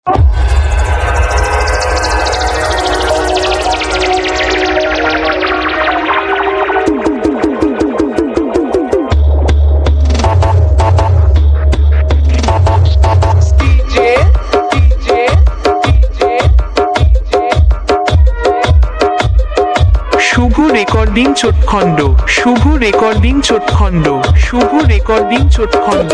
শুভ recording চোটখণ্ড, Shubho recording চোটখণ্ড, Shubho recording চোটখণ্ড।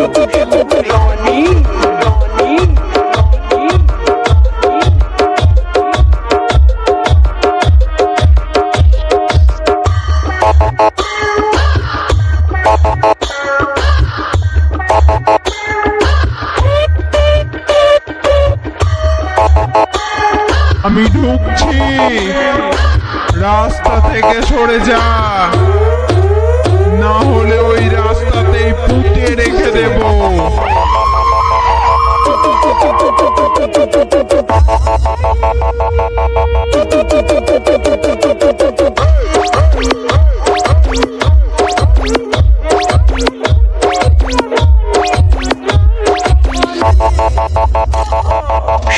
আমি ঢুকছি, রাস্তা থেকে সরে যা, না হলে ওই রাস্তাতেই পুঁতে রেখে দেব।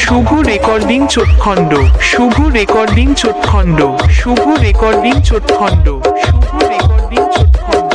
শুভ রেকর্ডিং চোটখণ্ড, শুভ রেকর্ডিং চোটখণ্ড, শুভ রেকর্ডিং চোটখণ্ড, শুভ রেকর্ডিং চোটখণ্ড।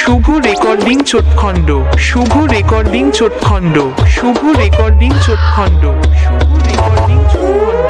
শুভ রেকর্ডিং চোটখণ্ড, শুভ রেকর্ডিং চোটখণ্ড, শুভ রেকর্ডিং চোটখণ্ড, শুভ রেকর্ডিং চোটখণ্ড।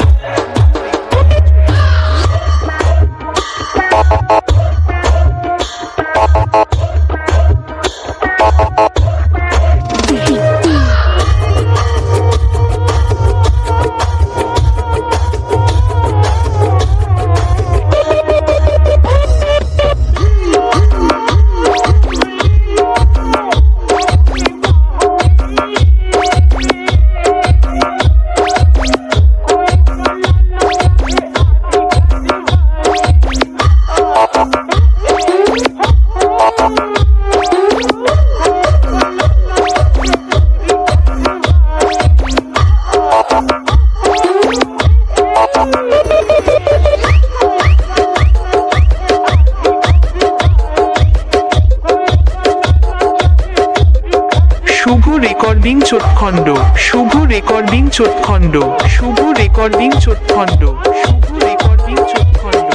শুভ রেকর্ডিং চোটখণ্ড, শুভ রেকর্ডিং চোটখণ্ড, শুভ রেকর্ডিং চোটখণ্ড, শুভ রেকর্ডিং চোটখণ্ড।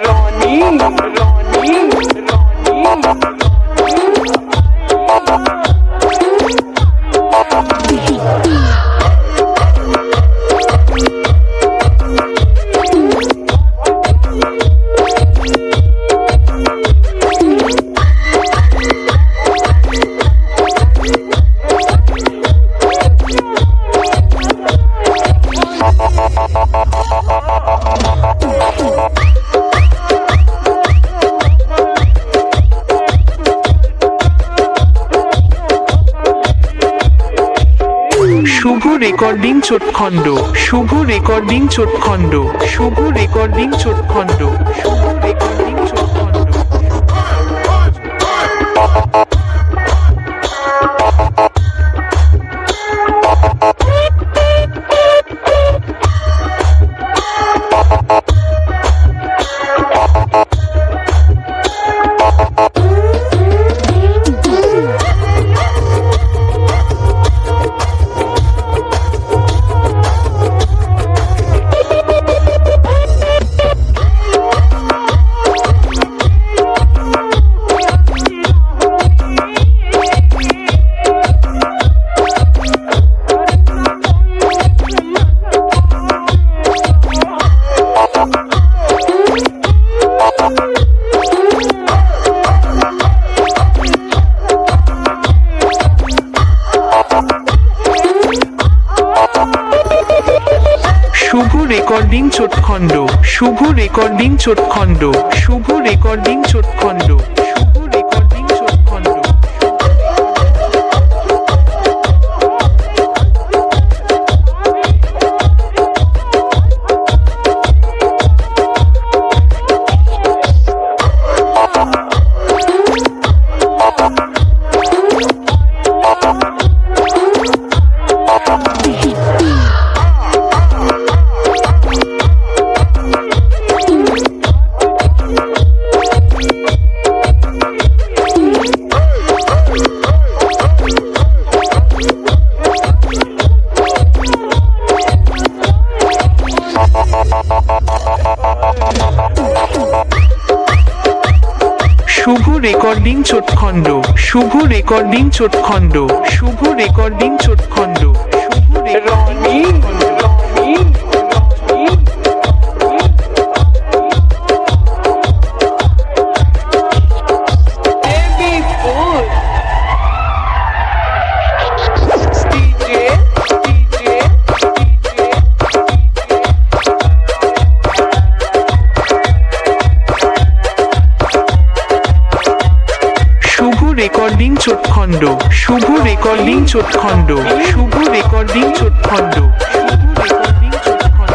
রনি রনি রনি শুভ রেকর্ডিং চোটখণ্ড, শুভ রেকর্ডিং চোটখণ্ড, শুভ রেকর্ডিং চোটখণ্ড, শুভ রেকর্ডিং চোটখণ্ড। রেকর্ডিং চোটখণ্ড শুভ রেকর্ডিং চোটখণ্ড শুভ রেকর্ডিং চোটখণ্ড শুভ রেকর্ডিং চোটখণ্ড শুভ রেকর্ডিং চোটখণ্ড শুভ রেকর্ডিং চোটখণ্ড শুভ রেকর্ডিং চোটখণ্ড শুভ রেকর্ডিং শুভ রেকর্ডিং চোটখণ্ড শুভ রেকর্ডিং চোটখণ্ড শুভ রেকর্ডিং চোটখণ্ড শুভ রেকর্ডিং চোটখণ্ড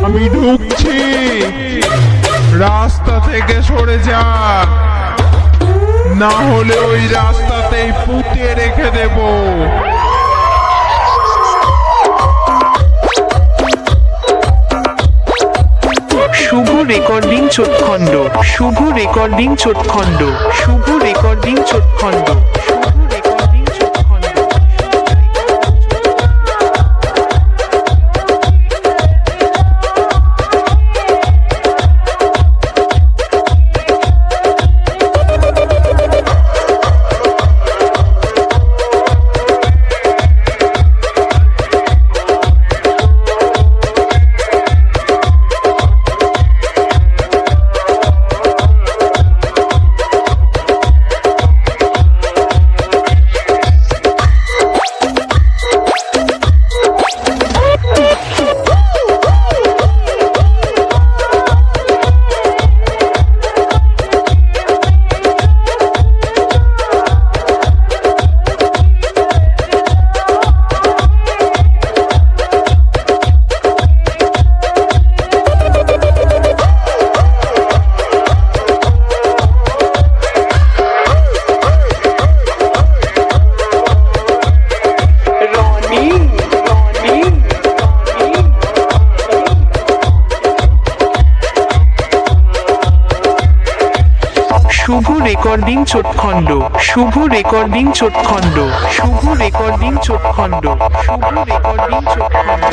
আমি ঢুকছি রাস্তা থেকে সরে যা না হলে ওই রাস্তাতেই পুঁতে রেখে দেব শুভ রেকর্ডিং চোটখণ্ড শুভ রেকর্ডিং চোটখণ্ড শুভ রেকর্ডিং চোটখণ্ড শুভ রেকর্ডিং চোটখণ্ড শুভ রেকর্ডিং চোটখণ্ড শুভ রেকর্ডিং চোটখণ্ড শুভ রেকর্ডিং চোটখণ্ড শুভ রেকর্ডিং চোটখণ্ড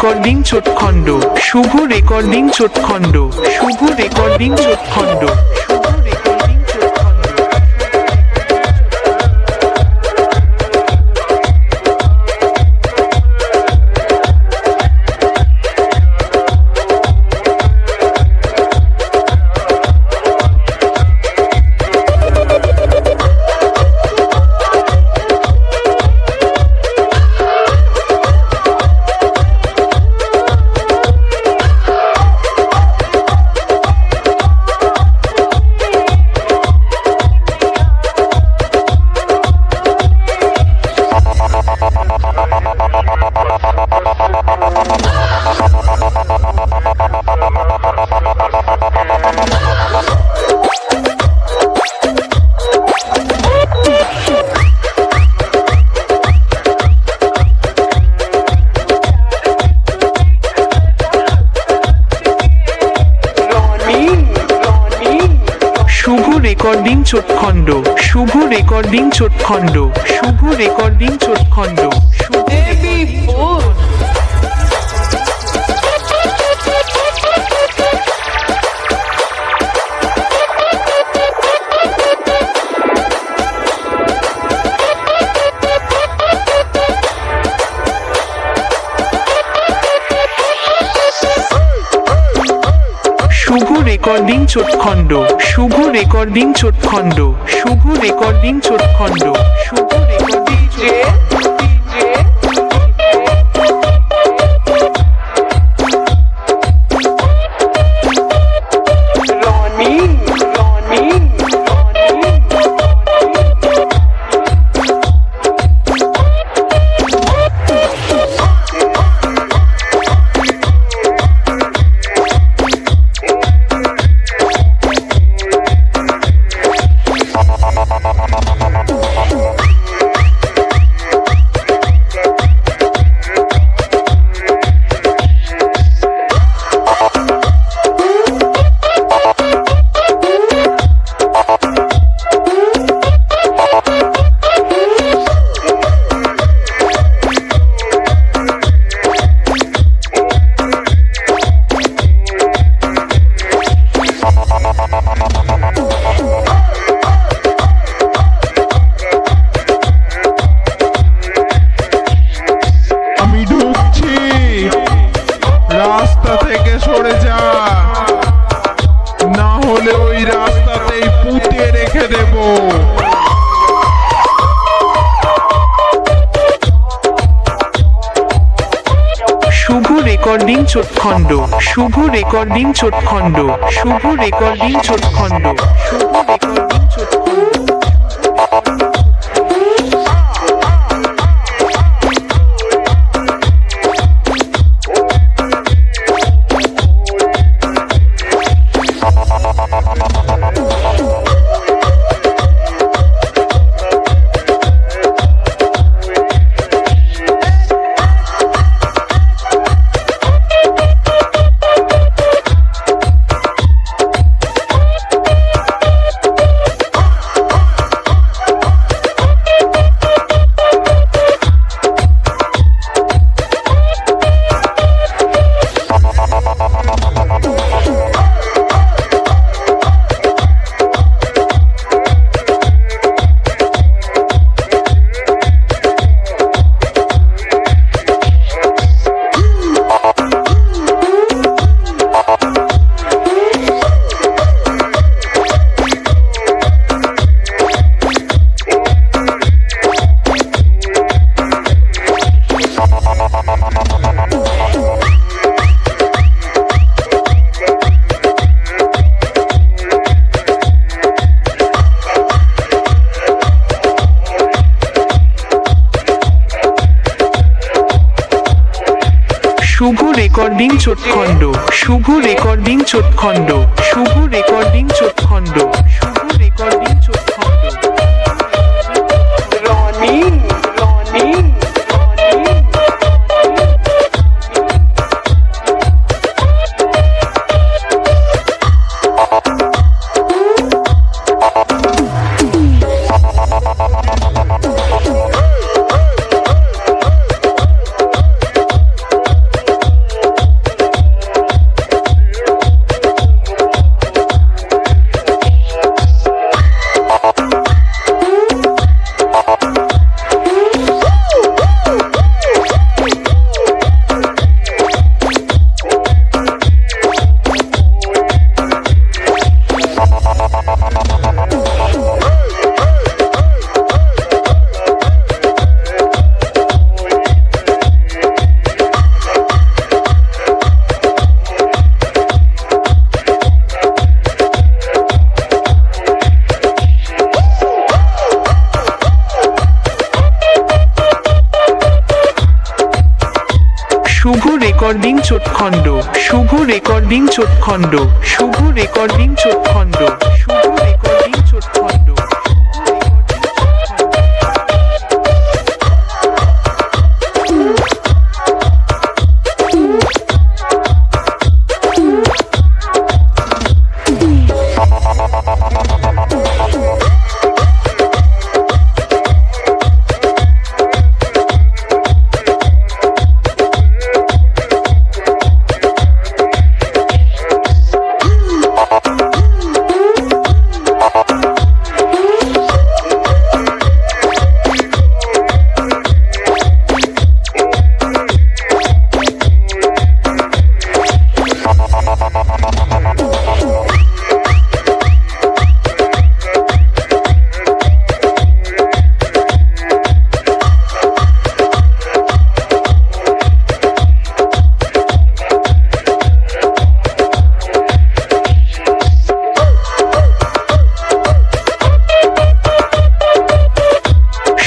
রেকর্ডিং চোটখণ্ড শুভ রেকর্ডিং চোটখণ্ড শুভ রেকর্ডিং চোটখণ্ড শুভ রেকর্ডিং চোটখণ্ড শুভ রেকর্ডিং চোটখণ্ড শুভ রেকর্ডিং চোটখণ্ড শুভ রেকর্ডিং চোটখণ্ড শুভ শুভ রেকর্ডিং চোটখণ্ড শুভ রেকর্ডিং চোটখণ্ড শুভ রেকর্ডিং চোটখণ্ড শুভ রেকর্ডিং রাস্তা থেকে সরে যা, না হলে ওই রাস্তাতেই পুঁতে রেখে দেব। শুভ রেকর্ডিং চোটখণ্ড শুভ রেকর্ডিং চোটখণ্ড শুভ রেকর্ডিং চোটখণ্ড শুভ রেকর্ডিং চোটখণ্ড শুভ রেকর্ডিং চোটখণ্ড শুভ রেকর্ডিং চোটখণ্ড শুভ রেকর্ডিং চোটখণ্ড শুভ রেকর্ডিং চোটখণ্ড রনি রনি চোটখণ্ড শুভ রেকর্ডিং চোটখণ্ড শুভ রেকর্ডিং চোটখণ্ড শুভ রেকর্ডিং চোটখণ্ড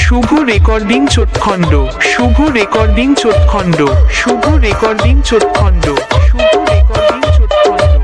শুভ রেকর্ডিং চোটখণ্ড শুভ রেকর্ডিং চোটখণ্ড শুভ রেকর্ডিং চোটখণ্ড শুভ রেকর্ডিং চোটখণ্ড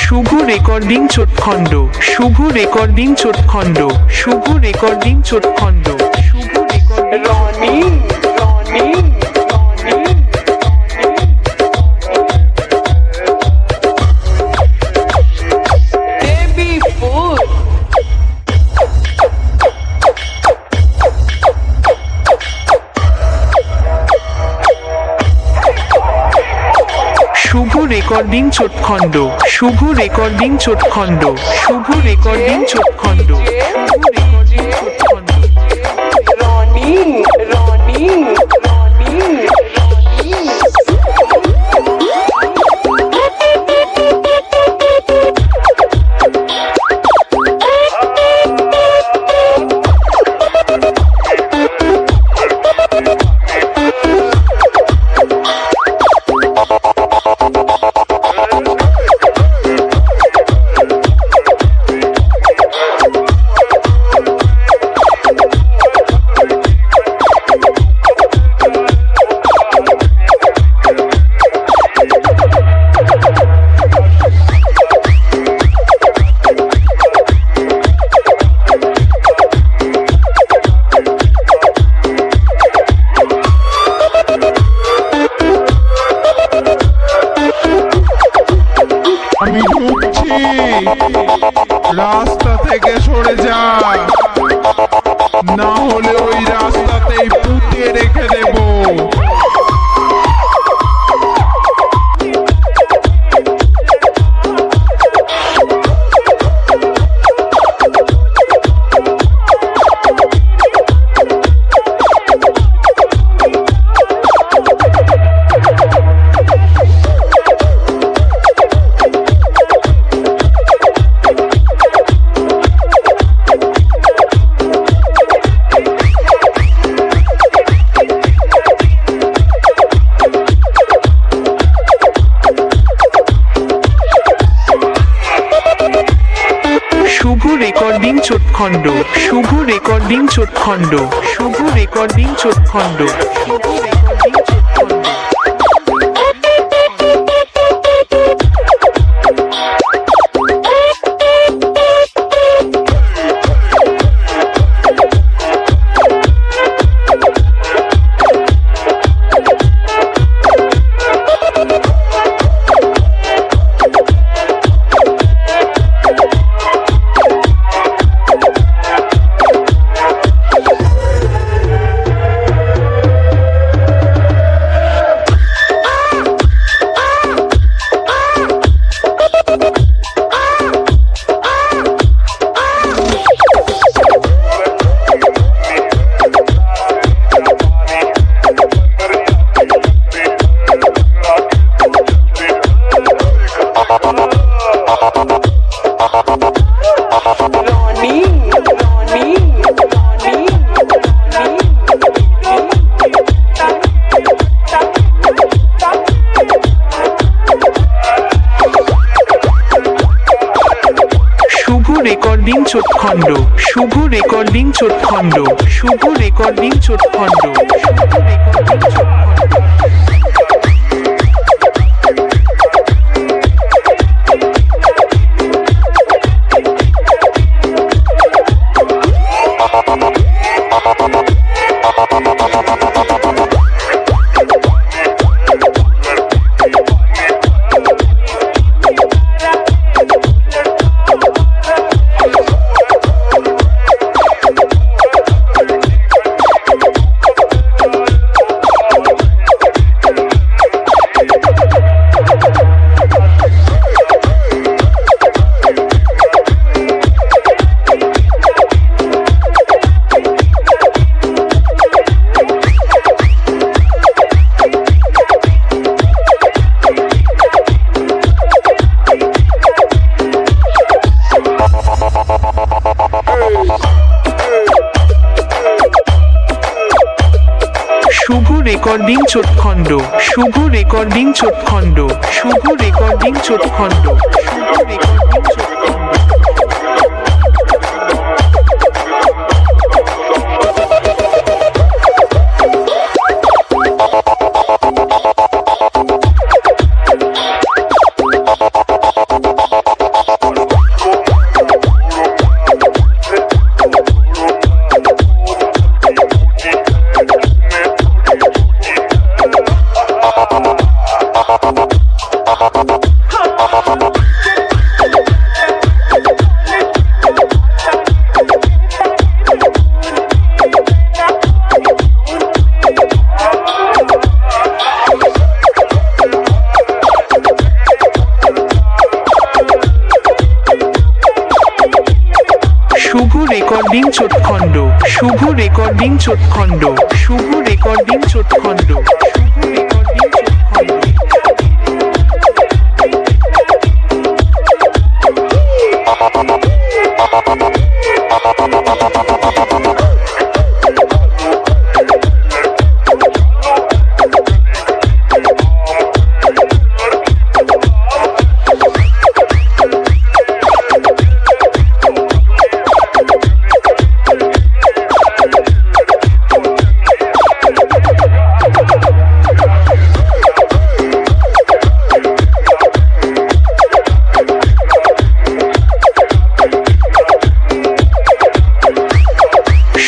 শুভ রেকর্ডিং চোটখণ্ড শুভ রেকর্ডিং চোটখণ্ড শুভ রেকর্ডিং চোটখণ্ড Shubho recording Roni Roni Roni Baby food. শুভ রেকর্ডিং চোটখণ্ড শুভ রেকর্ডিং চোটখণ্ড শুভ রেকর্ডিং চোটখণ্ড শুভ রেকর্ডিং চোটখণ্ড Running, running, running, running. আমি ঢুকছি, রাস্তা থেকে সরে যা, না হলে ওই রাস্তাতেই পুঁতে রেখে দেবো। শুভ রেকর্ডিং চোটখণ্ড শুভ রেকর্ডিং চোটখণ্ড শুভ রেকর্ডিং চোটখণ্ড শুভ রেকর্ডিং চোটখণ্ড শুভ রেকর্ডিং চোটখণ্ড শুভ রেকর্ডিং চোটখণ্ড শুভ রেকর্ডিং চোটখণ্ড শুভ রেকর্ডিং চোটখণ্ড শুভ রেকর্ডিং চোটখণ্ড শুভ রেকর্ডিং চোটখণ্ড শুভ রেকর্ডিং চোটখণ্ড শুভ রেকর্ডিং চোটখণ্ড শুভ রেকর্ডিং চোটখণ্ড শুভ রেকর্ডিং চোটখণ্ড শুভ রেকর্ডিং চোটখণ্ড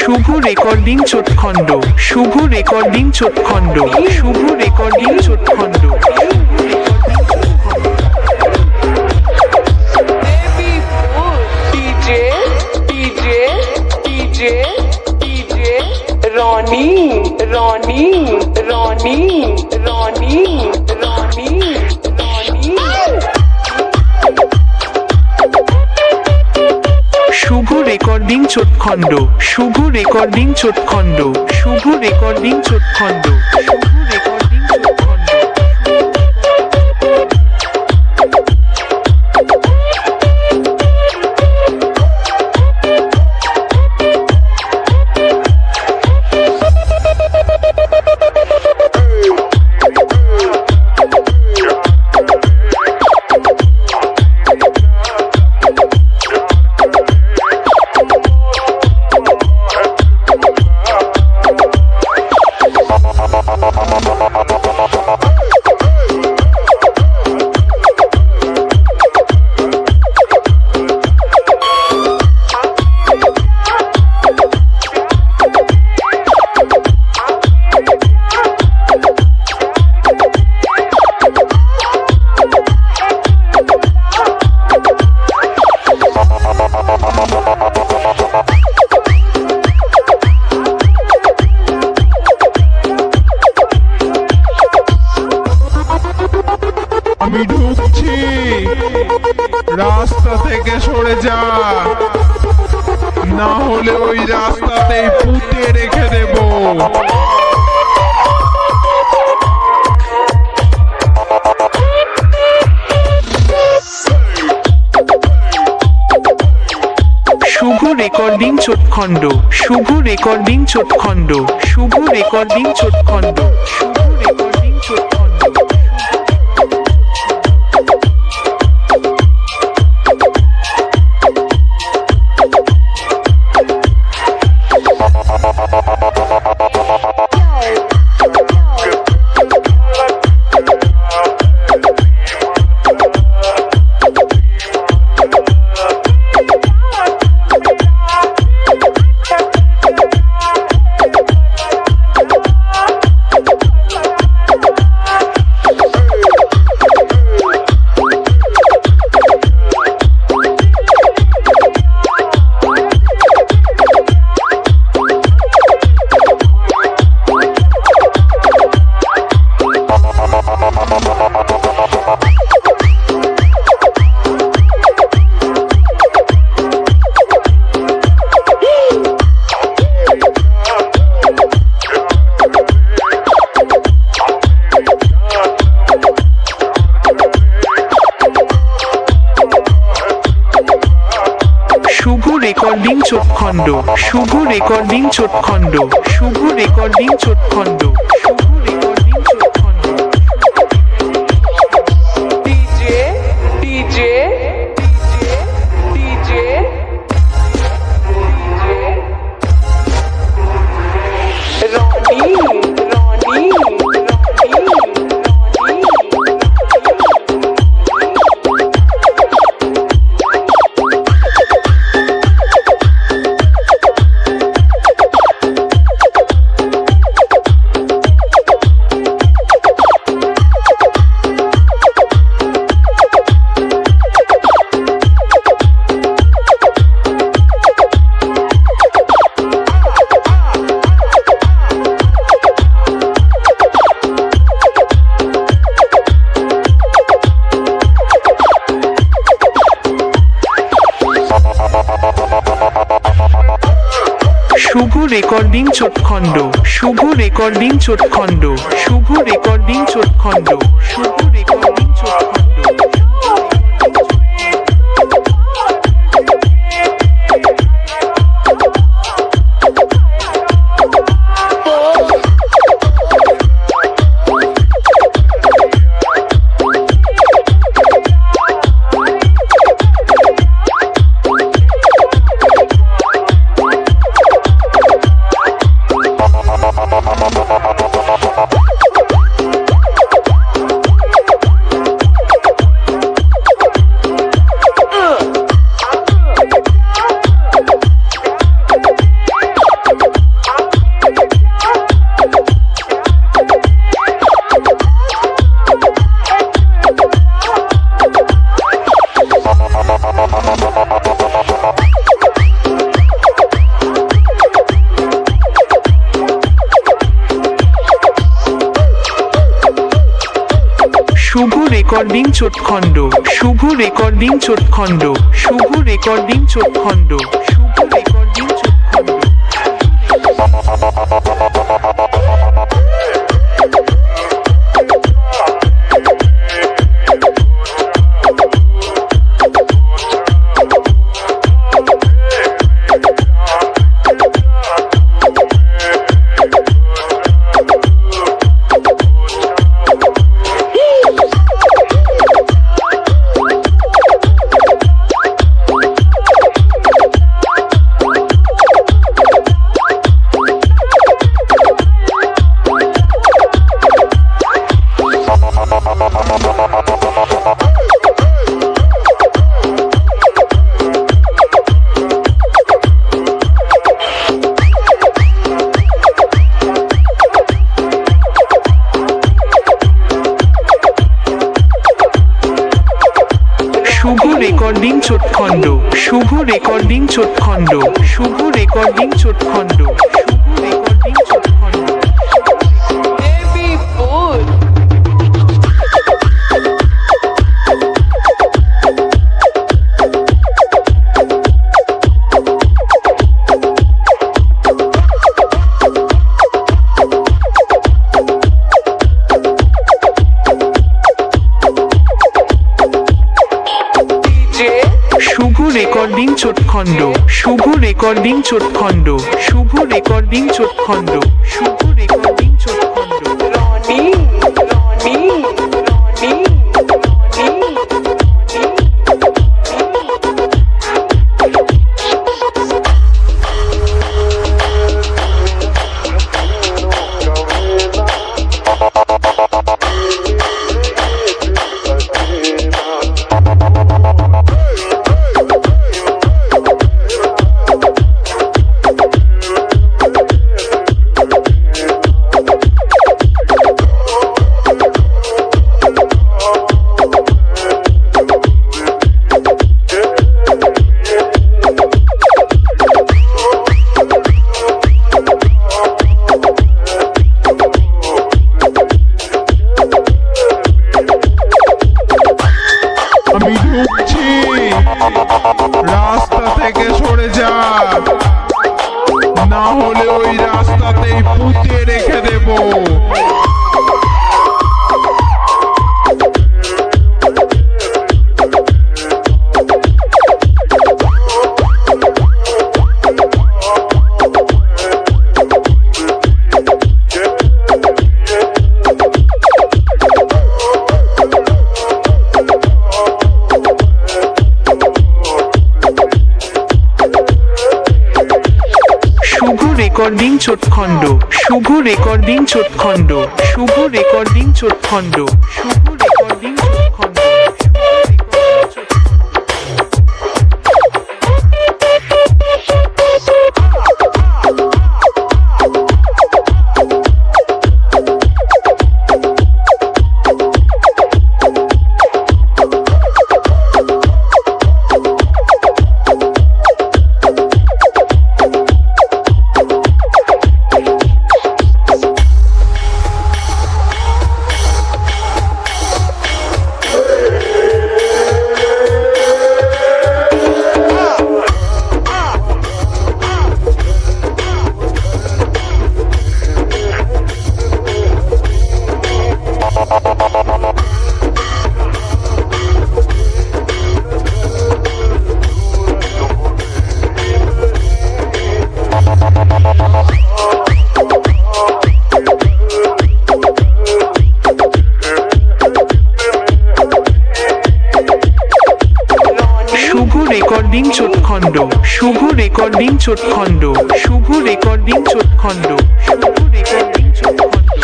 শুভ রেকর্ডিং চোটখণ্ড শুভ রেকর্ডিং চোটখণ্ড শুভ রেকর্ডিং চোটখণ্ড শুভ রেকর্ডিং চোটখণ্ড Baby food. DJ, Ronnie. Shubho recording চোটখণ্ড শুভ রেকর্ডিং চোটখণ্ড শুভ রেকর্ডিং চোটখণ্ড শুভ রেকর্ডিং চোটখণ্ড আমি ঢুকছি, রাস্তা থেকে সরে যা, না হলে ওই রাস্তাতেই পুঁতে রেখে দেব। শুভ রেকর্ডিং চোটখণ্ড শুভ রেকর্ডিং চোটখণ্ড শুভ রেকর্ডিং চোটখণ্ড শুভ রেকর্ডিং চোটখণ্ড রেকর্ডিং চোটখণ্ড শুভ রেকর্ডিং চোটখণ্ড শুভ রেকর্ডিং চোটখণ্ড শুভ রেকর্ডিং চোটখণ্ড DJ DJ DJ Roni Roni Shubho recording চোটখণ্ড শুভ রেকর্ডিং চোটখণ্ড শুভ রেকর্ডিং চোটখণ্ড শুভ রেকর্ডিং চোটখণ্ড শুভ রেকর্ডিং চোটখণ্ড শুভ রেকর্ডিং চোটখণ্ড শুভ রেকর্ডিং চোটখণ্ড শুভ রেকর্ডিং চোটখণ্ড শুভ রেকর্ডিং চোটখণ্ড শুভ রেকর্ডিং চোটখণ্ড শুভ রেকর্ডিং চোটখণ্ড শুভ রেকর্ডিং চোটখণ্ড বেবি ফুল শুভ রেকর্ডিং চোটখণ্ড শুভ রেকর্ডিং চোটখণ্ড শুভ রেকর্ডিং চোটখণ্ড শুভ রেকর্ডিং চোটখণ্ড রনি রনি রনি আমি ঢুকছি, রাস্তা থেকে সরে যা, না হলে ওই রাস্তাতেই পুঁতে রেখে দেবো। রেকর্ডিং চোটখণ্ড শুভ রেকর্ডিং চোটখণ্ড শুভ রেকর্ডিং চোটখণ্ড শুভ রেকর্ডিং চোটখণ্ড রেকর্ডিং চোটখণ্ড শুভ রেকর্ডিং চোটখণ্ড শুভ রেকর্ডিং চোটখণ্ড শুভ রেকর্ডিং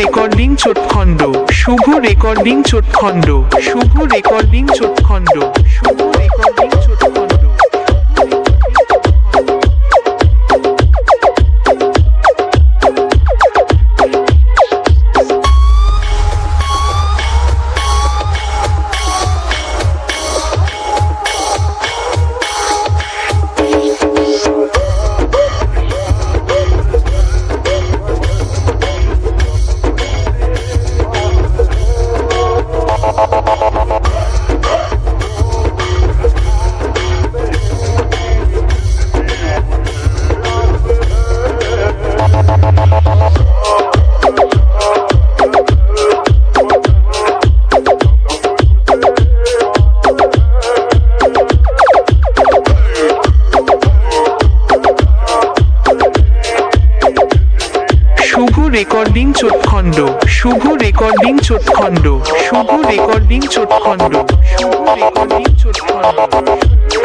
রেকর্ডিং চোটখণ্ড শুভ রেকর্ডিং চোটখণ্ড শুভ রেকর্ডিং চোটখণ্ড শুভ রেকর্ডিং চোটখণ্ড রেকর্ডিং চোটখণ্ড শুভ রেকর্ডিং চোটখণ্ড শুভ রেকর্ডিং চোটখণ্ড শুভ রেকর্ডিং চোটখণ্ড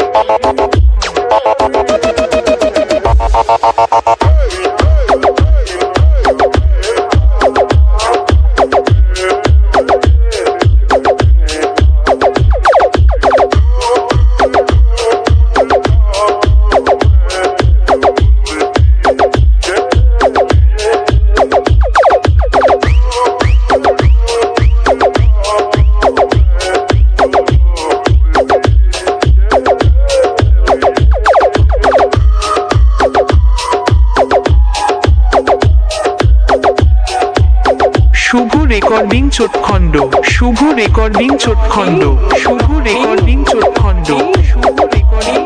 শুভ রেকর্ডিং চোটখণ্ড শুভ রেকর্ডিং চোটখণ্ড শুভ রেকর্ডিং চোটখণ্ড শুভ রেকর্ডিং